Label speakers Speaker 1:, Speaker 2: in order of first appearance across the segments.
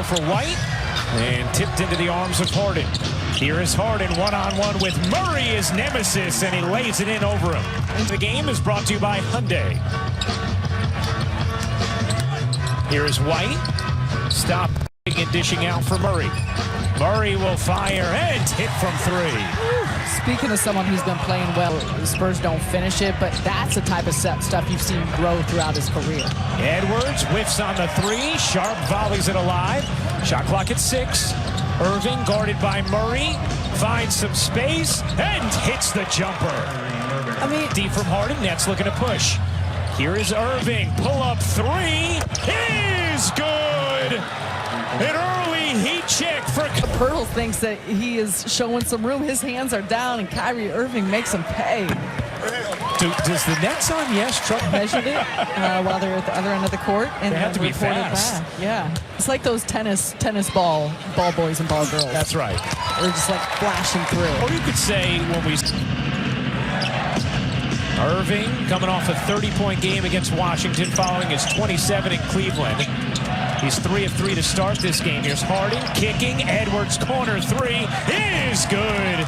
Speaker 1: throw for White, and tipped into the arms of Harden. Here is Harden one-on-one with Murray, his nemesis, and he lays it in over him. The game is brought to you by Hyundai. Here is White, stopping and dishing out for Murray. Murray will fire and hit from three.
Speaker 2: Speaking of someone who's been playing well, the Spurs don't finish it, but that's the type of stuff you've seen grow throughout his career.
Speaker 1: Edwards whiffs on the three, sharp volleys it alive. Shot clock at 6. Irving guarded by Murray, finds some space and hits the jumper. Deep from Harden, Nets looking to push. Here is Irving, pull up three, is good. An early heat check for
Speaker 2: Pirtle thinks that he is showing some room. His hands are down, and Kyrie Irving makes him pay.
Speaker 1: Does the Nets on yes truck
Speaker 2: measured it while they're at the other end of the court, and
Speaker 1: they have to be fast.
Speaker 2: Back. Yeah, it's like those tennis ball boys and ball girls.
Speaker 1: That's right.
Speaker 2: They're just like flashing through.
Speaker 1: Or you could say when we. Irving coming off a 30-point game against Washington following his 27 in Cleveland. He's 3 of 3 to start this game. Here's Harden kicking. Edwards corner three is good.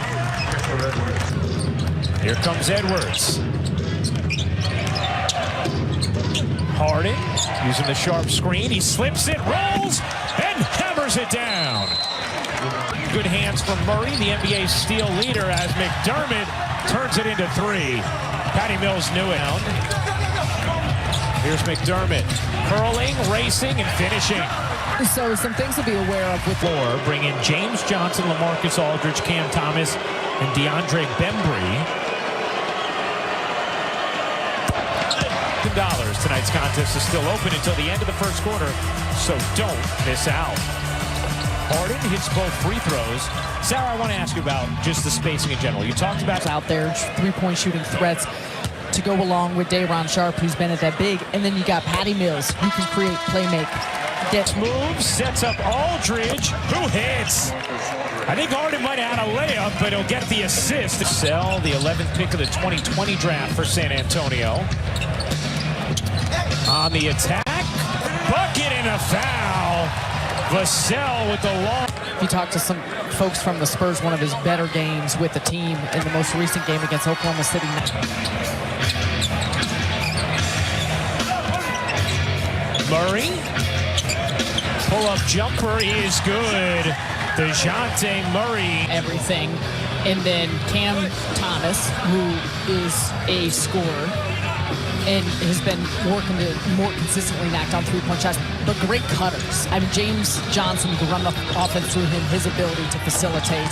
Speaker 1: Here comes Edwards. Harden using the sharp screen. He slips it, rolls, and hammers it down. Good hands from Murray, the NBA steal leader, as McDermott turns it into 3. Patty Mills knew it. Here's McDermott, curling, racing, and finishing.
Speaker 2: So some things to be aware of with
Speaker 1: floor. Bring in James Johnson, LaMarcus Aldridge, Cam Thomas, and DeAndre Bembry. $10. Tonight's contest is still open until the end of the first quarter, so don't miss out. Harden hits both free throws. Sarah, I want to ask you about just the spacing in general. You talked about
Speaker 2: out there, three-point shooting threats to go along with Day'Ron Sharpe, who's been at that big, and then you got Patty Mills, who can create playmake.
Speaker 1: Moves, sets up Aldridge, who hits. I think Harden might have had a layup, but he'll get the assist. Sell the 11th pick of the 2020 draft for San Antonio. On the attack, bucket and a foul. Vassell with the long.
Speaker 2: If you talk to some folks from the Spurs, one of his better games with the team in the most recent game against Oklahoma City.
Speaker 1: Murray, pull-up jumper is good. DeJounte Murray.
Speaker 2: Everything. And then Cam Thomas, who is a scorer and has been working to more consistently knock down three-point shots, but great cutters. I mean, James Johnson can run the offense through him, his ability to facilitate.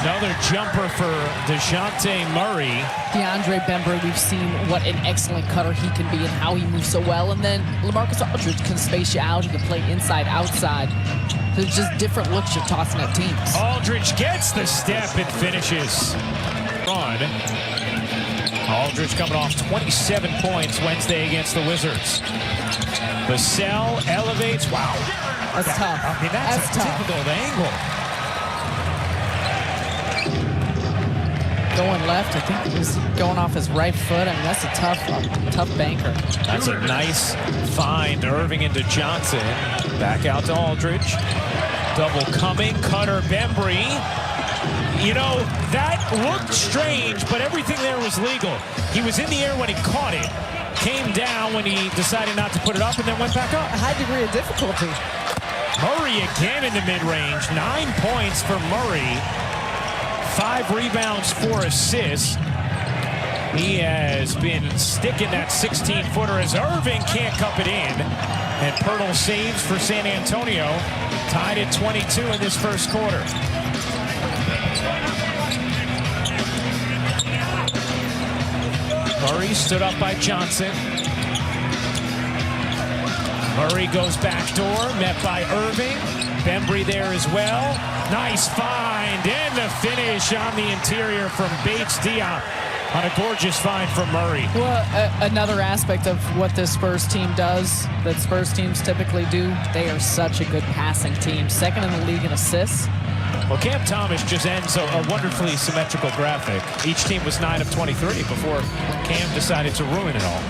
Speaker 1: Another jumper for DeJounte Murray.
Speaker 2: DeAndre Bembry, we've seen what an excellent cutter he can be and how he moves so well. And then LaMarcus Aldridge can space you out. He can play inside, outside. There's just different looks you're tossing at teams.
Speaker 1: Aldridge gets the step and finishes. Run. Aldridge coming off 27 points Wednesday against the Wizards. Vassell elevates. Wow.
Speaker 2: That's tough.
Speaker 1: I mean, that's a difficult angle.
Speaker 2: Going left, I think he was going off his right foot. I mean, that's a tough banker.
Speaker 1: That's a nice find. Irving into Johnson. Back out to Aldridge. Double coming. Cutter Bembry. You know, that looked strange, but everything there was legal. He was in the air when he caught it, came down when he decided not to put it up, and then went back up.
Speaker 2: A high degree of difficulty.
Speaker 1: Murray again in the mid-range. 9 points for Murray. 5 rebounds, 4 assists. He has been sticking that 16-footer as Irving can't cup it in. And Pirtle saves for San Antonio. Tied at 22 in this first quarter. Murray stood up by Johnson. Murray goes back door, met by Irving. Bembry there as well. Nice find, and the finish on the interior from Bates-Diop on a gorgeous find from Murray.
Speaker 2: Well, another aspect of what this Spurs team does, that Spurs teams typically do, they are such a good passing team. Second in the league in assists.
Speaker 1: Well, Cam Thomas just ends a wonderfully symmetrical graphic. Each team was 9 of 23 before Cam decided to ruin it all.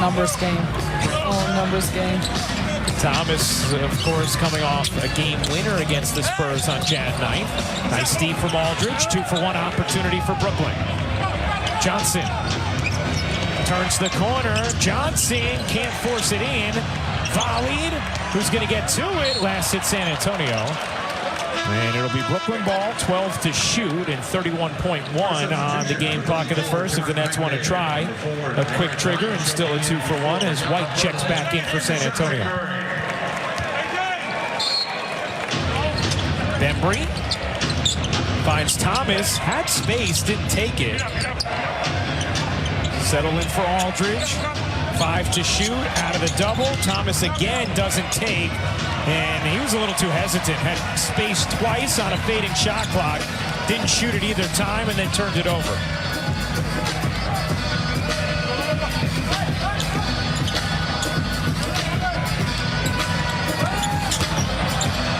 Speaker 2: Numbers game. Oh, numbers game.
Speaker 1: Thomas, of course, coming off a game winner against the Spurs on Jan 9th. Nice deep from Aldridge. 2-for-1 opportunity for Brooklyn. Johnson turns the corner. Johnson can't force it in. Volleyed. Who's going to get to it? Last hit San Antonio. And it'll be Brooklyn ball, 12 to shoot, and 31.1 on the game clock of the first. If the Nets want to try a quick trigger, and still a 2-for-1 as White checks back in for San Antonio. Bembry finds Thomas, had space, didn't take it. Settle in for Aldridge. 5 to shoot, out of the double. Thomas again doesn't take, and he was a little too hesitant. Had space twice on a fading shot clock. Didn't shoot it either time, and then turned it over.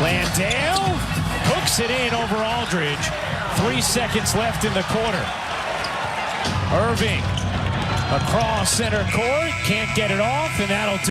Speaker 1: Landale hooks it in over Aldridge. 3 seconds left in the quarter. Irving across center court, can't get it off, and that'll do